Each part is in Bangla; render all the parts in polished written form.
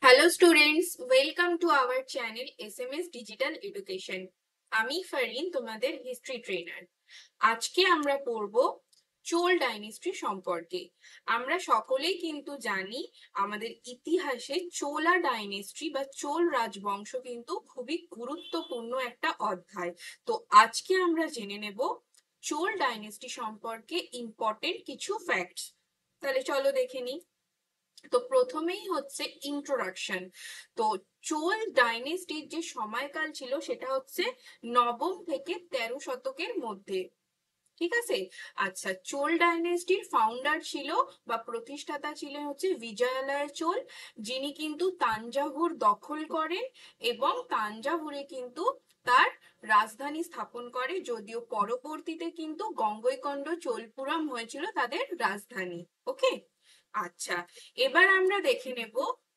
Hello students, welcome to our channel SMS digital education. আমি ফারিন, তোমাদের হিস্ট্রি ট্রেনার। আজকে আমরা পড়ব চোল ডাইনেস্টি সম্পর্কে। আমরা সকলেই কিন্তু জানি আমাদের ইতিহাসে চোলা ডাইনেস্টি বা চোল রাজবংশ কিন্তু খুবই গুরুত্বপূর্ণ একটা অধ্যায়। তো আজকে আমরা জেনে নেব চোল ডাইনেস্টি সম্পর্কে ইম্পর্টেন্ট কিছু ফ্যাক্টস। তাহলে চলো দেখে নিই। তো প্রথমেই হচ্ছে ইন্ট্রোডাকশন। তো চোল ডাইনেস্টির যে সময়কাল ছিল সেটা হচ্ছে নবম থেকে 13 শতকের মধ্যে। ঠিক আছে। আচ্ছা, চোল ডাইনেস্টির ফাউন্ডার ছিল বা প্রতিষ্ঠাতা ছিলেন হচ্ছে বিজয়ালয় চোল, যিনি কিন্তু তাঞ্জাভুর দখল করেন এবং তাঞ্জাভুরে কিন্তু তার রাজধানী স্থাপন করে, যদিও পরবর্তীতে কিন্তু গঙ্গৈকোন্ড চোলপুরম হয়েছিল তাদের রাজধানী। ওকে। আচ্ছা, এবার আমরা দেখে নেব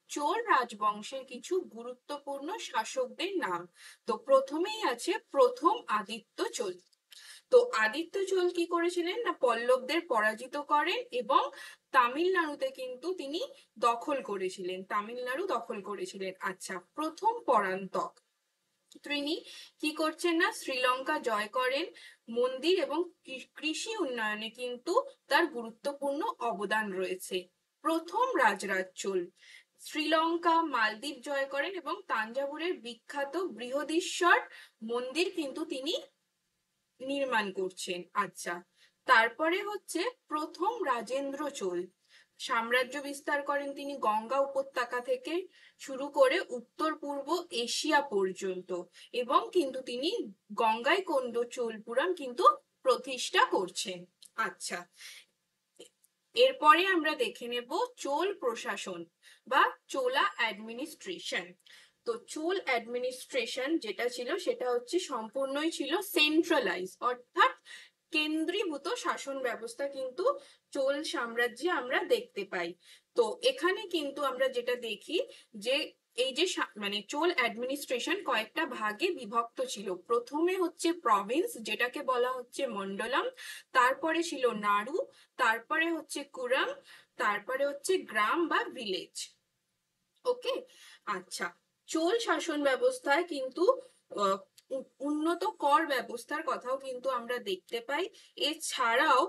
চোল রাজবংশের কিছু গুরুত্বপূর্ণ শাসকদের নাম। তো প্রথমেই আছে প্রথম আদিত্য চোল। তো আদিত্য চোল কি করেছিলেন না, পল্লবদের পরাজিত করেন এবং তামিলনাড়ুতে কিন্তু তিনি তামিলনাড়ু দখল করেছিলেন। আচ্ছা, প্রথম পরান্তক, তিনি কি করছেন না, শ্রীলঙ্কা জয় করেন। মন্দির এবং কৃষি উন্নয়নে কিন্তু তার গুরুত্বপূর্ণ অবদান রয়েছে। প্রথম রাজরাজ চোল শ্রীলঙ্কা মালদ্বীপ জয় করেন এবং তাঞ্জাভুরের বিখ্যাত বৃহদীশ্বর মন্দির কিন্তু তিনি নির্মাণ করছেন। আচ্ছা, তারপরে হচ্ছে প্রথম রাজেন্দ্র চোল, সাম্রাজ্য বিস্তার করেন তিনি গঙ্গা উপত্যকা থেকে শুরু করে উত্তর পূর্ব এশিয়া পর্যন্ত, এবং কিন্তু তিনি গঙ্গাইকোন্ড চোলপুরম কিন্তু প্রতিষ্ঠা করছেন। আচ্ছা, এরপরে আমরা দেখে নেব চোল প্রশাসন বা চোলা অ্যাডমিনিস্ট্রেশন। তো চোল অ্যাডমিনিস্ট্রেশন যেটা ছিল সেটা হচ্ছে সম্পূর্ণই ছিল সেন্ট্রালাইজ, অর্থাৎ কেন্দ্রীভূত শাসন ব্যবস্থা কিন্তু চোল সাম্রাজ্যে আমরা দেখতে পাই। তো এখানে কিন্তু আমরা যেটা দেখি যে এই যে মানে চোল অ্যাডমিনিস্ট্রেশন কয়েকটা ভাগে বিভক্ত ছিল। প্রথমে হচ্ছে প্রভিন্স, যেটাকে বলা হচ্ছে মন্ডলম, তারপরে ছিল নাড়ু, তারপরে হচ্ছে কুরাম, তারপরে হচ্ছে গ্রাম বা ভিলেজ। ওকে। আচ্ছা, চোল শাসন ব্যবস্থায় কিন্তু উন্নত কর ব্যবস্থার কথাও কিন্তু আমরা দেখতে পাই। এছাড়াও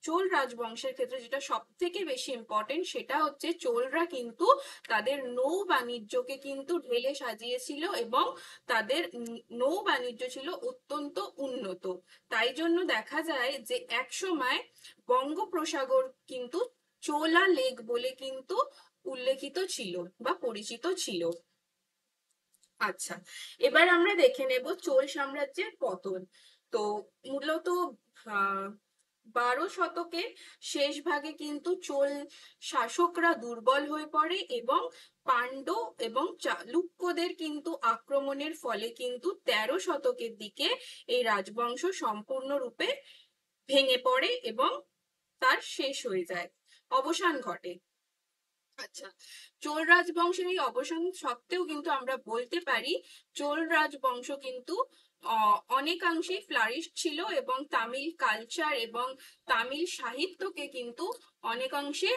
চোল রাজবংশের ক্ষেত্রে যেটা সব থেকে বেশি ইম্পর্টেন্ট সেটা হচ্ছে চোলরা কিন্তু তাদের নৌ বাণিজ্যকে কিন্তু ঢেলে সাজিয়েছিল এবং তাদের নৌ বাণিজ্য ছিল অত্যন্ত উন্নত। তাই জন্য দেখা যায় যে এক সময় বঙ্গোপসাগর কিন্তু চোলা লেক বলে কিন্তু উল্লেখিত ছিল বা পরিচিত ছিল। আচ্ছা, এবার আমরা দেখে নেব চোল সাম্রাজ্যের পতন। তো মূলত 12 শতকের শেষ ভাগে কিন্তু চোল শাসকরা দুর্বল হয়ে পড়ে এবং পাণ্ড্য এবং চালুক্যদের কিন্তু আক্রমণের ফলে কিন্তু 13 শতকের দিকে এই রাজবংশ সম্পূর্ণরূপে ভেঙে পড়ে এবং তার শেষ হয়ে যায়, অবসান ঘটে। আচ্ছা, চোল রাজবংশের এই অবসান সত্ত্বেও কিন্তু আমরা বলতে পারি চোল রাজবংশ কিন্তু অনেকাংশেই ফ্লারিশ ছিল এবং তামিল কালচার এবং তামিল সাহিত্যকে কিন্তু অনেকাংশে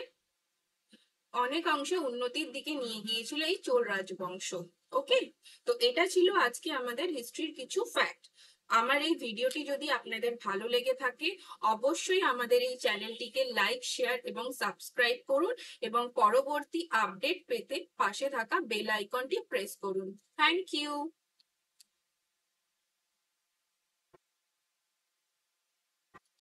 অনেকাংশে উন্নতির দিকে নিয়ে গিয়েছিল এই চোল রাজবংশ। ওকে। তো এটা ছিল আজকে আমাদের হিস্ট্রির কিছু ফ্যাক্ট। আমার এই ভিডিওটি যদি আপনাদের ভালো লেগে থাকে অবশ্যই আমাদের এই চ্যানেলটিকে লাইক, শেয়ার এবং সাবস্ক্রাইব করুন এবং পরবর্তী আপডেট পেতে পাশে থাকা বেল আইকনটি প্রেস করুন। Thank you.